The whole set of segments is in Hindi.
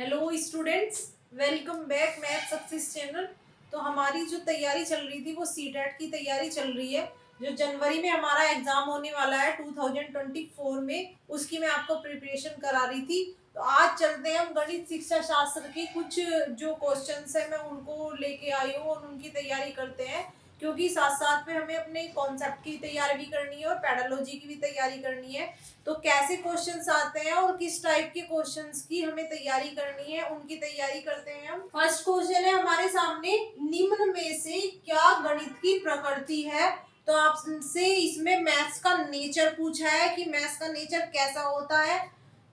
Hello students, welcome back math success channel. तो हमारी जो तैयारी चल रही थी वो सीटेट की तैयारी चल रही है। जो जनवरी में हमारा एग्जाम होने वाला है 2024 में, उसकी मैं आपको प्रिपरेशन करा रही थी। तो आज चलते हैं हम गणित शिक्षा शास्त्र की कुछ जो क्वेश्चंस है मैं उनको लेके आई हूँ और उनकी तैयारी करते हैं, क्योंकि साथ साथ में हमें अपने कॉन्सेप्ट की तैयारी भी करनी है और पैडालॉजी की भी तैयारी करनी है। तो कैसे क्वेश्चंस आते हैं और किस टाइप के क्वेश्चंस की हमें तैयारी करनी है, उनकी तैयारी करते हैं हम। फर्स्ट क्वेश्चन है हमारे सामने, निम्न में से क्या गणित की प्रकृति है। तो आपसे इसमें मैथ्स का नेचर पूछा है कि मैथ्स का नेचर कैसा होता है।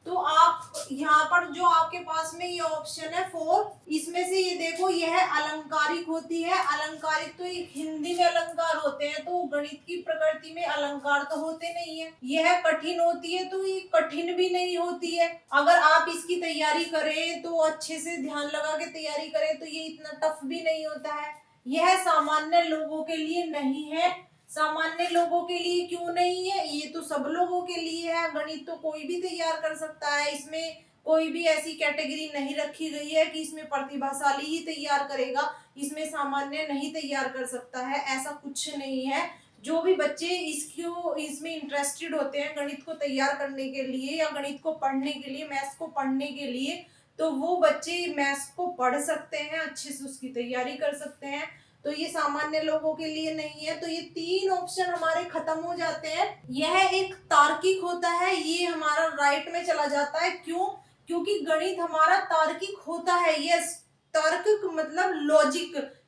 तो आप यहाँ पर जो आपके पास में ये ऑप्शन है 4, इसमें से ये देखो, यह अलंकारिक होती है। अलंकारिक तो हिंदी में अलंकार होते हैं, तो गणित की प्रकृति में अलंकार तो होते नहीं है। यह कठिन होती है, तो ये कठिन भी नहीं होती है। अगर आप इसकी तैयारी करें तो अच्छे से ध्यान लगा के तैयारी करें तो ये इतना टफ भी नहीं होता है। यह सामान्य लोगों के लिए नहीं है। सामान्य लोगों के लिए क्यों नहीं है? ये तो सब लोगों के लिए है। गणित तो कोई भी तैयार कर सकता है, इसमें कोई भी ऐसी कैटेगरी नहीं रखी गई है कि इसमें प्रतिभाशाली ही तैयार करेगा, इसमें सामान्य नहीं तैयार कर सकता है, ऐसा कुछ नहीं है। जो भी बच्चे इसमें इंटरेस्टेड होते हैं गणित को तैयार करने के लिए या गणित को पढ़ने के लिए, मैथ्स को पढ़ने के लिए, तो वो बच्चे मैथ्स को पढ़ सकते हैं, अच्छे से उसकी तैयारी कर सकते हैं। तो ये सामान्य लोगों के लिए नहीं है। तो ये 3 ऑप्शन हमारे खत्म हो जाते हैं। यह एक तार्किक होता है, ये हमारा राइट में चला जाता है। क्यों? क्योंकि गणित हमारा तार्किक होता है। यस, तर्क मतलब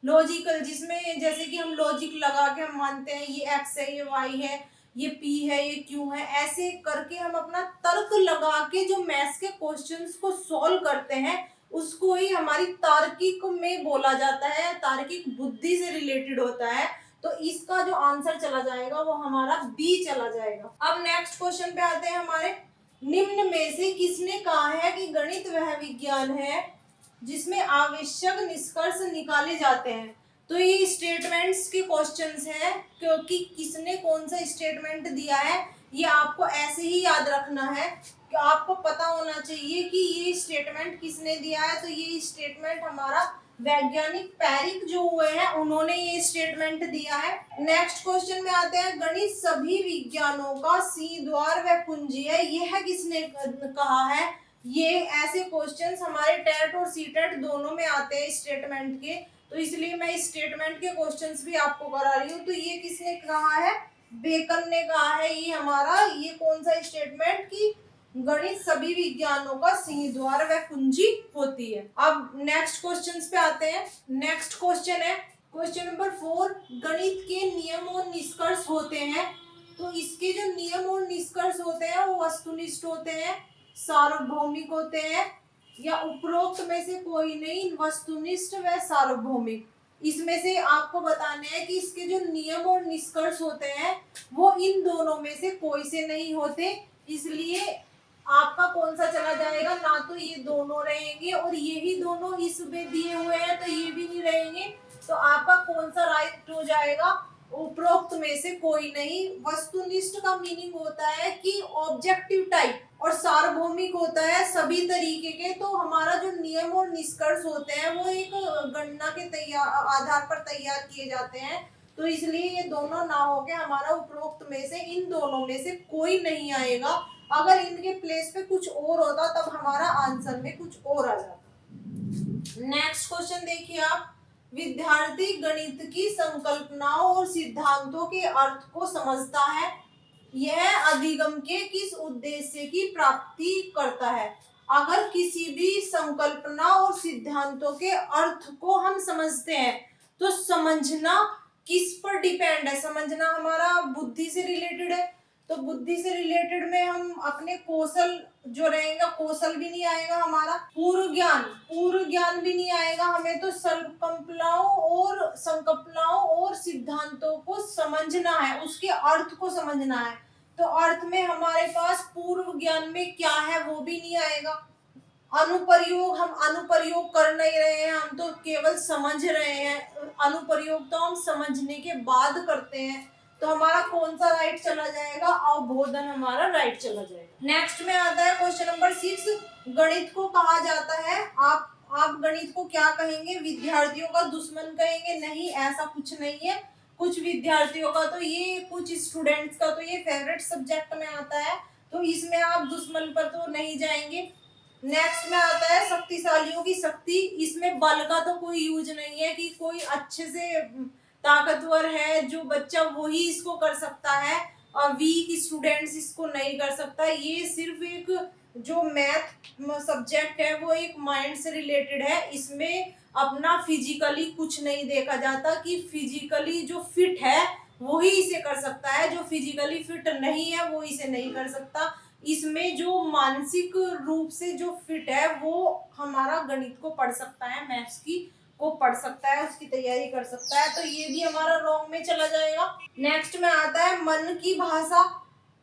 लॉजिकल, जिसमें जैसे कि हम लॉजिक लगा के हम मानते हैं ये x है, ये y है, ये p है, ये q है, ऐसे करके हम अपना तर्क लगा के जो मैथ्स के क्वेश्चंस को सॉल्व करते हैं उसको ही हमारी तार्किक में बोला जाता है, तार्किक बुद्धि से रिलेटेड होता है। तो इसका जो आंसर चला जाएगा वो हमारा बी चला जाएगा। अब नेक्स्ट क्वेश्चन पे आते हैं हमारे, निम्न में से किसने कहा है कि गणित वह विज्ञान है जिसमें आवश्यक निष्कर्ष निकाले जाते हैं। तो ये स्टेटमेंट्स के क्वेश्चंस हैं, क्योंकि किसने कौन सा स्टेटमेंट दिया है ये आपको ऐसे ही याद रखना है कि आपको पता होना चाहिए कि ये स्टेटमेंट किसने दिया है। तो ये स्टेटमेंट हमारा वैज्ञानिक पैरिक जो हुए हैं उन्होंने ये स्टेटमेंट दिया है। नेक्स्ट क्वेश्चन में आते हैं, गणित सभी विज्ञानों का सी द्वार व कुंजी है, यह किसने कहा है। ये ऐसे क्वेश्चंस हमारे टेट और सीटेट दोनों में आते हैं स्टेटमेंट के, तो इसलिए मैं इस स्टेटमेंट के क्वेश्चंस भी आपको करा रही हूँ। तो ये किसने कहा है? बेकन ने कहा है। ये हमारा ये कौन सा स्टेटमेंट की गणित सभी विज्ञानों का सिंह द्वार व कुंजी होती है। अब नेक्स्ट क्वेश्चंस पे आते हैं। नेक्स्ट क्वेश्चन है क्वेश्चन नंबर 4, गणित के नियम और निष्कर्ष होते हैं। तो इसके जो नियम और निष्कर्ष होते हैं वो वस्तुनिष्ठ होते हैं, सार्वभौमिक होते हैं, या उपरोक्त में से कोई नहीं, वस्तुनिष्ठ व सार्वभौमिक। इसमें से आपको बताना है कि इसके जो नियम और निष्कर्ष होते हैं वो इन दोनों में से कोई से नहीं होते, इसलिए आपका कौन सा चला जाएगा? ना तो ये दोनों रहेंगे और ये ही दोनों इसमें दिए हुए हैं तो ये भी नहीं रहेंगे। तो आपका कौन सा राइट हो जाएगा? उपरोक्त में से कोई नहीं। वस्तुनिष्ठ का मीनिंग होता है कि ऑब्जेक्टिव टाइप, और सार्वभौमिक होता है सभी तरीके के। तो हमारा जो नियम और निष्कर्ष होते हैं वो एक गणना के आधार पर तैयार किए जाते हैं, तो इसलिए ये दोनों ना होके हमारा उपरोक्त में से इन दोनों में से कोई नहीं आएगा। अगर इनके प्लेस पे कुछ और होता तब हमारा आंसर में कुछ और आ जाता। नेक्स्ट क्वेश्चन देखिए आप, विद्यार्थी गणित की संकल्पनाओं और सिद्धांतों के अर्थ को समझता है, यह अधिगम के किस उद्देश्य की प्राप्ति करता है। अगर किसी भी संकल्पना और सिद्धांतों के अर्थ को हम समझते हैं तो समझना किस पर डिपेंड है? समझना हमारा बुद्धि से रिलेटेड है, तो बुद्धि से रिलेटेड में हम अपने कौशल जो रहेगा, कौशल भी नहीं आएगा हमारा, पूर्व ज्ञान भी नहीं आएगा हमें। तो संकल्पनाओं और सिद्धांतों को समझना है, उसके अर्थ को समझना है। तो अर्थ में हमारे पास पूर्व ज्ञान में क्या है वो भी नहीं आएगा। अनुप्रयोग, हम अनुप्रयोग कर नहीं रहे हैं, हम तो केवल समझ रहे हैं। अनुप्रयोग तो हम समझने के बाद करते हैं। तो हमारा कौन सा राइट चला जाएगा? अवबोधन हमारा राइट चला जाएगा। नेक्स्ट में आता है क्वेश्चन नंबर 6, गणित को कहा जाता है, आप गणित को क्या कहेंगे? विद्यार्थियों का दुश्मन कहेंगे? नहीं, ऐसा कुछ नहीं है। कुछ विद्यार्थियों का तो ये, कुछ स्टूडेंट्स का तो ये फेवरेट सब्जेक्ट में आता है, तो इसमें आप दुश्मन पर तो नहीं जाएंगे। नेक्स्ट में आता है शक्तिशालियों की शक्ति। इसमें बल का तो कोई यूज नहीं है कि कोई अच्छे से ताकतवर है जो बच्चा वही इसको कर सकता है और वीक स्टूडेंट्स इसको नहीं कर सकता। ये सिर्फ एक जो मैथ सब्जेक्ट है वो एक माइंड से रिलेटेड है। इसमें अपना फिजिकली कुछ नहीं देखा जाता कि फिजिकली जो फिट है वही इसे कर सकता है, जो फिजिकली फिट नहीं है वो इसे नहीं कर सकता। इसमें जो मानसिक रूप से जो फिट है वो हमारा गणित को पढ़ सकता है, मैथ्स की को पढ़ सकता है, उसकी तैयारी कर सकता है, तो ये भी हमारा रॉन्ग में चला जाएगा। नेक्स्ट में आता है मन की भाषा।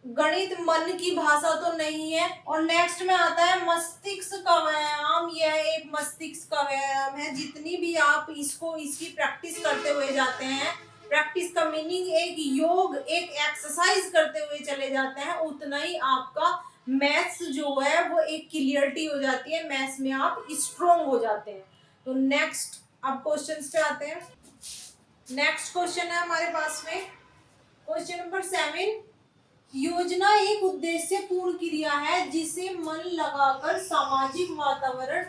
गणित मन की भाषा तो नहीं है। और नेक्स्ट में आता है मस्तिष्क का व्यायाम। यह एक मस्तिष्क का व्यायाम है। जितनी भी आप इसकी प्रैक्टिस करते हुए जाते हैं, प्रैक्टिस का मीनिंग एक योग, एक एक्सरसाइज करते हुए चले जाते हैं, उतना ही आपका मैथ्स जो है वो एक क्लियरिटी हो जाती है, मैथ्स में आप स्ट्रोंग हो जाते हैं। तो नेक्स्ट अब क्वेश्चंस पे आते हैं। नेक्स्ट क्वेश्चन है हमारे पास में क्वेश्चन नंबर 7, योजना एक उद्देश्य पूर्ण क्रिया है जिसे मन लगाकर सामाजिक वातावरण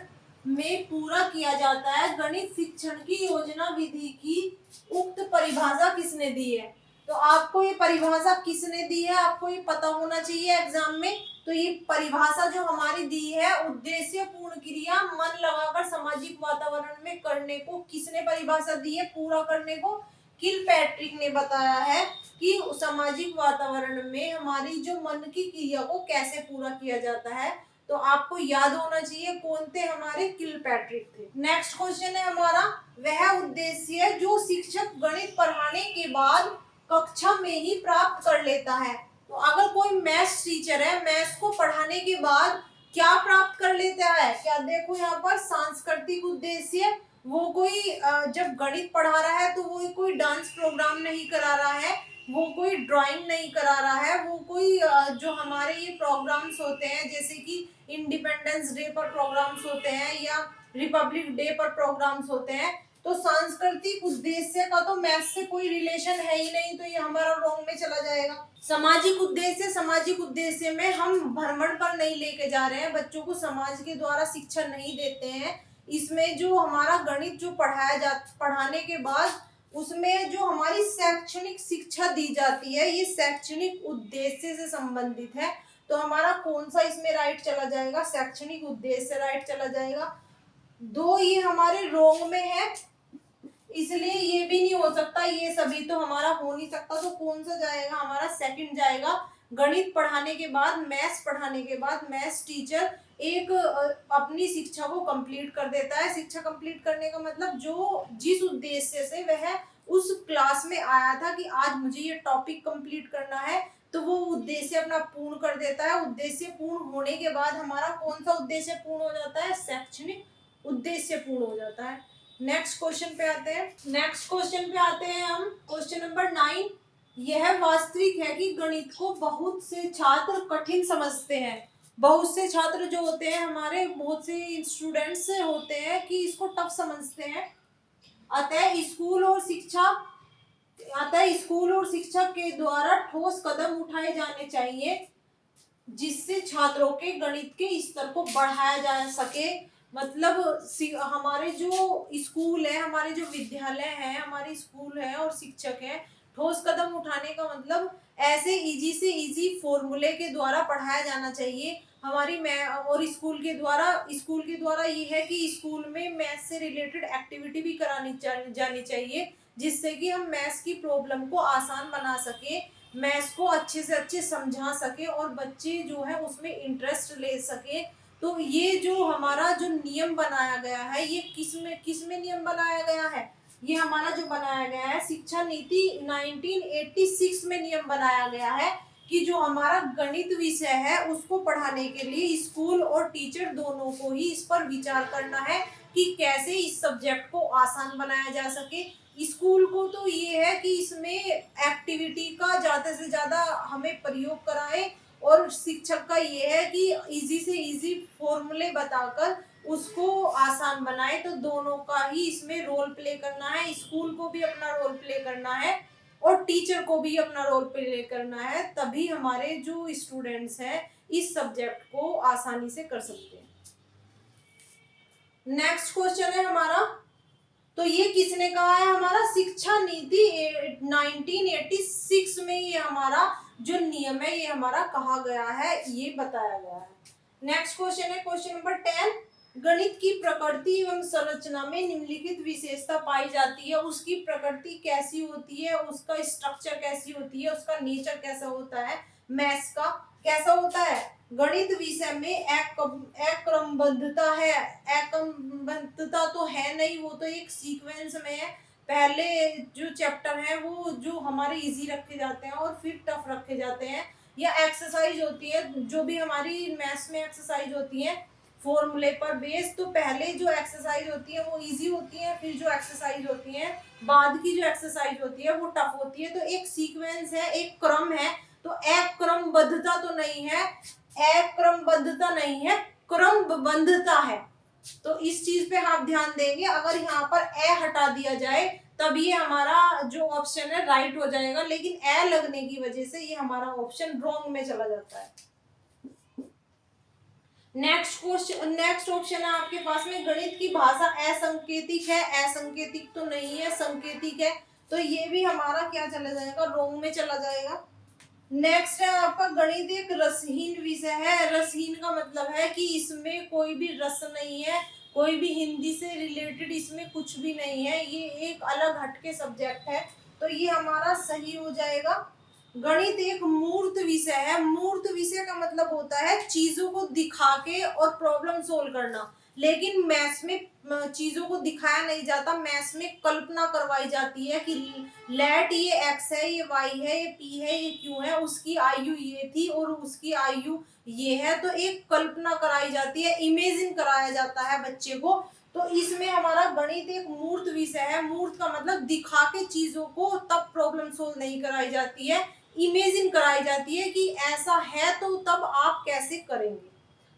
में पूरा किया जाता है। गणित शिक्षण की योजना विधि की उक्त परिभाषा किसने दी है? तो आपको ये परिभाषा किसने दी है आपको ये पता होना चाहिए एग्जाम में। तो ये परिभाषा जो हमारी दी है, उद्देश्य पूर्ण क्रिया मन लगाकर सामाजिक वातावरण में करने को किसने परिभाषा दी है पूरा करने को? किलपैट्रिक ने बताया है कि सामाजिक वातावरण में हमारी जो मन की क्रिया को कैसे पूरा किया जाता है। तो आपको याद होना चाहिए कौन थे, हमारे किलपैट्रिक थे। नेक्स्ट क्वेश्चन है हमारा, वह उद्देश्य जो शिक्षक गणित पढ़ाने के बाद कक्षा में ही प्राप्त कर लेता है। तो अगर कोई मैथ्स टीचर है, मैथ्स को पढ़ाने के बाद क्या प्राप्त कर लेता है? क्या देखो यहाँ पर सांस्कृतिक उद्देश्य। वो कोई जब गणित पढ़ा रहा है तो वो कोई डांस प्रोग्राम नहीं करा रहा है, वो कोई ड्राइंग नहीं करा रहा है, वो कोई जो हमारे ये प्रोग्राम्स होते हैं जैसे कि इंडिपेंडेंस डे पर प्रोग्राम्स होते हैं या रिपब्लिक डे पर प्रोग्राम्स होते हैं। तो सांस्कृतिक उद्देश्य का तो मैथ्स से कोई रिलेशन है ही नहीं, तो ये हमारा रॉन्ग में चला जाएगा। सामाजिक उद्देश्य, सामाजिक उद्देश्य में हम भ्रमण पर नहीं लेके जा रहे हैं, बच्चों को समाज के द्वारा शिक्षा नहीं देते हैं। इसमें जो हमारा गणित जो पढ़ाने के बाद उसमें जो हमारी शैक्षणिक शिक्षा दी जाती है ये शैक्षणिक उद्देश्य से संबंधित है। तो हमारा कौन सा इसमें राइट चला जाएगा? शैक्षणिक उद्देश्य राइट चला जाएगा। दो ये हमारे रोंग में है, इसलिए ये भी नहीं हो सकता, ये सभी तो हमारा हो नहीं सकता। तो कौन सा जाएगा? हमारा सेकंड जाएगा। गणित पढ़ाने के बाद, मैथ्स पढ़ाने के बाद मैथ्स टीचर एक अपनी शिक्षा को कंप्लीट कर देता है। शिक्षा कंप्लीट करने का मतलब जो जिस उद्देश्य से वह उस क्लास में आया था कि आज मुझे ये टॉपिक कंप्लीट करना है, तो वो उद्देश्य अपना पूर्ण कर देता है। उद्देश्य पूर्ण होने के बाद हमारा कौन सा उद्देश्य पूर्ण हो जाता है? शैक्षणिक उद्देश्य पूर्ण हो जाता है। नेक्स्ट क्वेश्चन पे आते हैं। नेक्स्ट क्वेश्चन पे आते हैं हम क्वेश्चन नंबर 9, यह वास्तविक है कि गणित को बहुत से छात्र कठिन समझते हैं। बहुत से छात्र जो होते हैं हमारे, बहुत से स्टूडेंट्स होते हैं कि इसको टफ समझते हैं। अतः स्कूल और शिक्षा के द्वारा ठोस कदम उठाए जाने चाहिए जिससे छात्रों के गणित के स्तर को बढ़ाया जा सके। मतलब हमारे जो स्कूल है, हमारे जो विद्यालय है, हमारे स्कूल है और शिक्षक है, ठोस कदम उठाने का मतलब ऐसे इजी से इजी फॉर्मूले के द्वारा पढ़ाया जाना चाहिए हमारी और स्कूल के द्वारा ये है कि स्कूल में मैथ्स से रिलेटेड एक्टिविटी भी करानी जानी चाहिए जिससे कि हम मैथ्स की प्रॉब्लम को आसान बना सके, मैथ्स को अच्छे से अच्छे समझा सके और बच्चे जो है उसमें इंटरेस्ट ले सके। तो ये जो हमारा जो नियम बनाया गया है ये किस में नियम बनाया गया है? ये हमारा जो बनाया गया है शिक्षा नीति 1986 में नियम बनाया गया है कि जो हमारा गणित विषय है उसको पढ़ाने के लिए स्कूल और टीचर दोनों को ही इस पर विचार करना है कि कैसे इस सब्जेक्ट को आसान बनाया जा सके। स्कूल को तो ये है कि इसमें एक्टिविटी का ज़्यादा से ज़्यादा हमें प्रयोग कराएं और शिक्षक का ये है कि इजी से इजी फॉर्मूले बताकर उसको आसान बनाए। तो दोनों का ही इसमें रोल प्ले करना है, स्कूल को भी अपना रोल प्ले करना है और टीचर को भी अपना रोल प्ले करना है, तभी हमारे जो स्टूडेंट्स हैं इस सब्जेक्ट को आसानी से कर सकते हैं। नेक्स्ट क्वेश्चन है हमारा, तो ये किसने कहा है, हमारा शिक्षा नीति 1986 में ये हमारा जो नियम है ये हमारा कहा गया है, ये बताया गया है। नेक्स्ट क्वेश्चन है क्वेश्चन नंबर 10, गणित की प्रकृति एवं संरचना में निम्नलिखित विशेषता पाई जाती है। उसकी प्रकृति कैसी होती है, उसका स्ट्रक्चर कैसी होती है, उसका नेचर कैसा होता है, मैथ्स का कैसा होता है। गणित विषय में अक्रमबद्धता है, अक्रमबद्धता तो है नहीं, वो तो एक सीक्वेंस में है। पहले जो चैप्टर है वो जो हमारे इजी रखे जाते हैं और फिर टफ रखे जाते हैं, या एक्सरसाइज होती है जो भी हमारी मैथ्स में एक्सरसाइज होती है फॉर्मूले पर बेस, तो पहले जो एक्सरसाइज होती है वो इजी होती है, फिर जो एक्सरसाइज होती है बाद की जो एक्सरसाइज होती है वो टफ होती है। तो एक सीक्वेंस है, एक क्रम है, तो अक्रमबद्धता तो नहीं है, अक्रमबद्धता नहीं है, क्रमबद्धता है। तो इस चीज पे आप ध्यान देंगे, अगर यहाँ पर ए हटा दिया जाए तब ये हमारा जो ऑप्शन है राइट हो जाएगा, लेकिन ए लगने की वजह से ये हमारा ऑप्शन रॉन्ग में चला जाता है। नेक्स्ट क्वेश्चन, नेक्स्ट ऑप्शन है आपके पास में, गणित की भाषा असंकेतिक है, असंकेतिक तो नहीं है, संकेतिक है, तो ये भी हमारा क्या चला जाएगा, रॉन्ग में चला जाएगा। नेक्स्ट है आपका, गणित एक रसहीन विषय है। रसहीन का मतलब है कि इसमें कोई भी रस नहीं है, कोई भी हिंदी से रिलेटेड इसमें कुछ भी नहीं है, ये एक अलग हटके सब्जेक्ट है, तो ये हमारा सही हो जाएगा। गणित एक मूर्त विषय है। मूर्त विषय का मतलब होता है चीजों को दिखा के और प्रॉब्लम सोल्व करना, लेकिन मैथ्स में चीजों को दिखाया नहीं जाता, मैथ्स में कल्पना करवाई जाती है कि लेट ये x है, ये y है, ये p है, ये q है, उसकी आयु ये थी और उसकी आयु ये है, तो एक कल्पना कराई जाती है, इमेजिन कराया जाता है बच्चे को। तो इसमें हमारा गणित एक मूर्त विषय है। मूर्त का मतलब दिखा के चीजों को तब प्रॉब्लम सोल्व नहीं कराई जाती है, इमेजिन कराई जाती है कि ऐसा है तो तब आप कैसे करेंगे,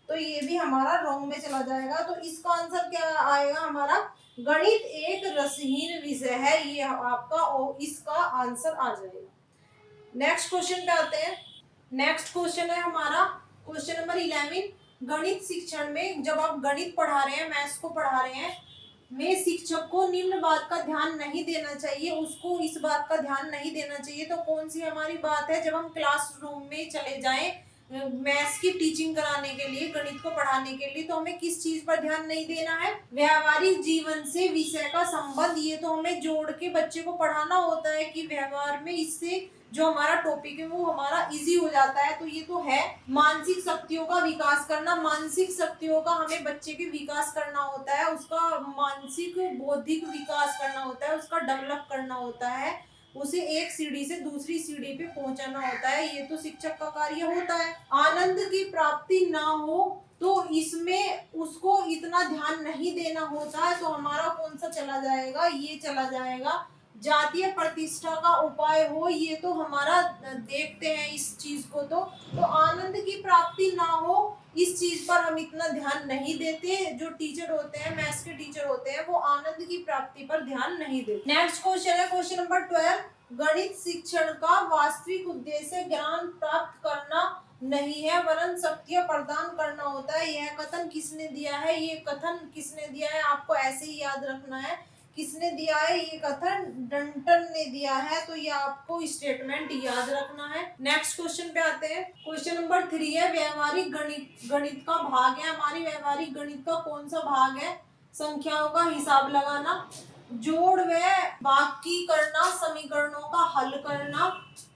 तो ये भी हमारा रॉन्ग में चला जाएगा। तो इसका आंसर क्या आएगा हमारा, गणित एक रसहीन विषय है, ये आपका इसका आंसर आ जाएगा। नेक्स्ट क्वेश्चन पे आते हैं। नेक्स्ट क्वेश्चन है हमारा क्वेश्चन नंबर 11, गणित शिक्षण में जब आप गणित पढ़ा रहे हैं, मैथ्स को पढ़ा रहे हैं, में शिक्षक को निम्न बात का ध्यान नहीं देना चाहिए, उसको इस बात का ध्यान नहीं देना चाहिए, तो कौन सी हमारी बात है। जब हम क्लासरूम में चले जाएं मैथ्स की टीचिंग कराने के लिए, गणित को पढ़ाने के लिए, तो हमें किस चीज पर ध्यान नहीं देना है, व्यवहारिक जीवन से विषय का संबंध, ये तो हमें जोड़ के बच्चे को पढ़ाना होता है कि व्यवहार में इससे जो हमारा टॉपिक है वो हमारा इजी हो जाता है, तो ये तो है। मानसिक शक्तियों का विकास करना, मानसिक शक्तियों का हमें बच्चे के विकास करना होता है, उसका मानसिक बौद्धिक विकास करना होता है, उसका डेवलप करना होता है, उसे एक सीढ़ी से दूसरी सीढ़ी पे पहुंचाना होता है, ये तो शिक्षक का कार्य होता है। आनंद की प्राप्ति ना हो तो इसमें उसको इतना ध्यान नहीं देना होता है, तो हमारा कौन सा चला जाएगा, ये चला जाएगा। जातीय प्रतिष्ठा का उपाय हो, ये तो हमारा देखते हैं इस चीज को, तो आनंद की प्राप्ति ना हो इस चीज पर हम इतना ध्यान नहीं देते। जो टीचर होते हैं, मैथ्स के टीचर होते हैं, वो आनंद की प्राप्ति पर ध्यान नहीं देते। नेक्स्ट क्वेश्चन है क्वेश्चन नंबर 12, गणित शिक्षण का वास्तविक उद्देश्य ज्ञान प्राप्त करना नहीं है वरन शक्तियां प्रदान करना होता है। यह कथन किसने दिया है, ये कथन किसने दिया है, आपको ऐसे ही याद रखना है किसने दिया है, ये कथन डंटन ने दिया है, तो ये आपको स्टेटमेंट याद रखना है। नेक्स्ट क्वेश्चन पे आते हैं। क्वेश्चन नंबर 3 है व्यवहारिक गणित का भाग है। हमारी व्यवहारिक गणित का कौन सा भाग है, संख्याओं का हिसाब लगाना, जोड़ व बाकी करना, समीकरणों का हल करना,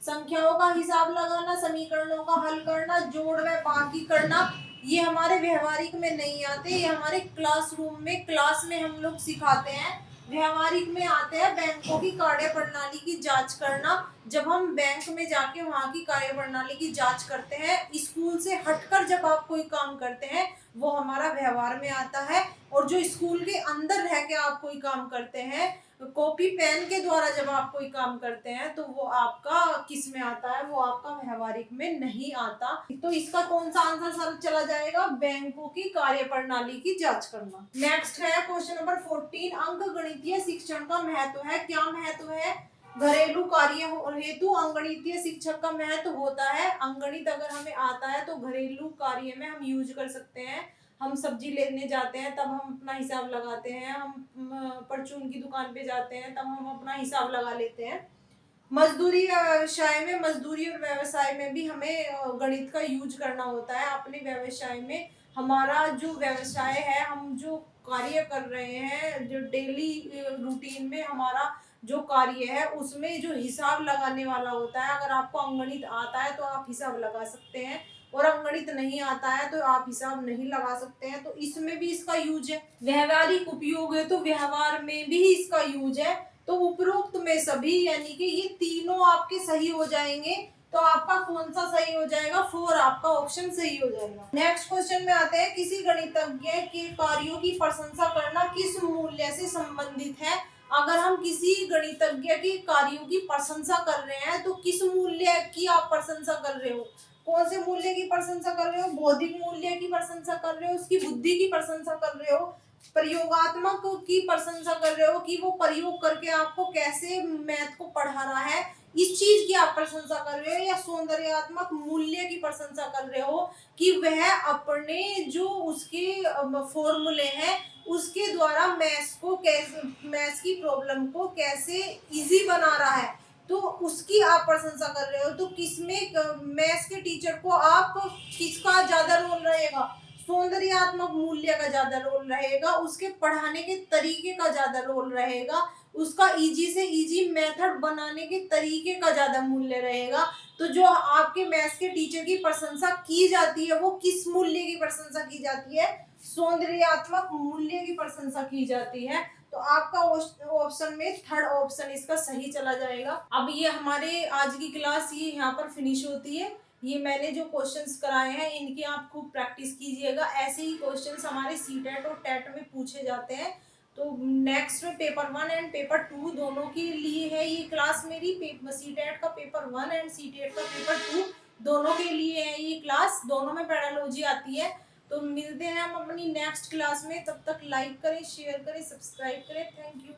संख्याओं का हिसाब लगाना, समीकरणों का हल करना, जोड़ व बाकी करना, ये हमारे व्यवहारिक में नहीं आते, ये हमारे क्लासरूम में क्लास में हम लोग सिखाते हैं। व्यवहारिक में आते हैं बैंकों की कार्य प्रणाली की जांच करना, जब हम बैंक में जाके वहाँ की कार्य प्रणाली की जांच करते हैं, स्कूल से हटकर जब आप कोई काम करते हैं वो हमारा व्यवहार में आता है। और जो स्कूल के अंदर रह के आप कोई काम करते हैं, कॉपी पेन के द्वारा जब आप कोई काम करते हैं, तो वो आपका किस में आता है, वो आपका व्यवहारिक में नहीं आता। तो इसका कौन सा आंसर सर चला जाएगा, बैंकों की कार्यप्रणाली की जांच करना। नेक्स्ट है क्वेश्चन नंबर 14, अंक गणितीय शिक्षण का महत्व है। क्या महत्व है, घरेलू कार्य हेतु अंगणितीय शिक्षक का महत्व होता है। अंगणित अगर हमें आता है तो घरेलू कार्य में हम यूज कर सकते हैं। हम सब्जी लेने जाते हैं तब हम अपना हिसाब लगाते हैं, हम परचून की दुकान पे जाते हैं तब हम अपना हिसाब लगा लेते हैं। मजदूरी व्यवसाय में, मजदूरी और व्यवसाय में भी हमें गणित का यूज करना होता है। अपने व्यवसाय में हमारा जो व्यवसाय है, हम जो कार्य कर रहे हैं, जो डेली रूटीन में हमारा जो कार्य है, उसमें जो हिसाब लगाने वाला होता है, अगर आपको अंगणित आता है तो आप हिसाब लगा सकते हैं, और अंगणित नहीं आता है तो आप हिसाब नहीं लगा सकते हैं। तो इसमें भी इसका यूज है। व्यवहारिक उपयोग है तो व्यवहार में भी इसका यूज है। तो उपरोक्त में सभी, यानी कि ये तीनों आपके सही हो जाएंगे। तो आपका कौन सा सही हो जाएगा, 4 आपका ऑप्शन सही हो जाएगा। नेक्स्ट क्वेश्चन में आते हैं, किसी गणितज्ञ के कार्यों की प्रशंसा करना किस मूल्य से संबंधित है। अगर हम किसी गणितज्ञ के कार्यों की प्रशंसा कर रहे हैं तो किस मूल्य की आप प्रशंसा कर रहे हो, कौन से मूल्य की प्रशंसा कर रहे हो, बौद्धिक मूल्य की प्रशंसा कर रहे हो, उसकी बुद्धि की प्रशंसा कर रहे हो, प्रयोगात्मक की प्रशंसा कर रहे हो कि वो प्रयोग करके आपको कैसे मैथ को पढ़ा रहा है, इस चीज की आप प्रशंसा कर रहे हो, या सौंदर्यात्मक मूल्य की प्रशंसा कर रहे हो कि वह अपने जो उसके फॉर्मूले हैं उसके द्वारा मैथ्स को कैसे, मैथ्स की प्रॉब्लम को कैसे इजी बना रहा है, तो उसकी आप प्रशंसा कर रहे हो। तो किसमें मैथ्स के टीचर को आप किसका ज्यादा रोल रहेगा, सौंदर्यात्मक मूल्य का ज्यादा रोल रहेगा, उसके पढ़ाने के तरीके का ज्यादा रोल रहेगा, उसका इजी से इजी मेथड बनाने के तरीके का ज्यादा मूल्य रहेगा। तो जो आपके मैथ्स के टीचर की प्रशंसा की जाती है वो किस मूल्य की प्रशंसा की जाती है, सौंदर्यात्मक मूल्य की प्रशंसा की जाती है। तो आपका ऑप्शन में थर्ड ऑप्शन इसका सही चला जाएगा। अब ये हमारे आज की क्लास ये यहाँ पर फिनिश होती है। ये मैंने जो क्वेश्चंस कराए हैं इनकी आप खूब प्रैक्टिस कीजिएगा। ऐसे ही क्वेश्चंस हमारे सीटेट और टेट में पूछे जाते हैं। तो नेक्स्ट में पेपर 1 एंड पेपर 2 दोनों के लिए है ये क्लास मेरी। सीटेट का पेपर 1 एंड सीटेट का पेपर 2 दोनों के लिए है ये क्लास। दोनों में पेडालॉजी आती है। तो मिलते हैं हम अपनी नेक्स्ट क्लास में। तब तक लाइक करें, शेयर करें, सब्सक्राइब करें। Thank you.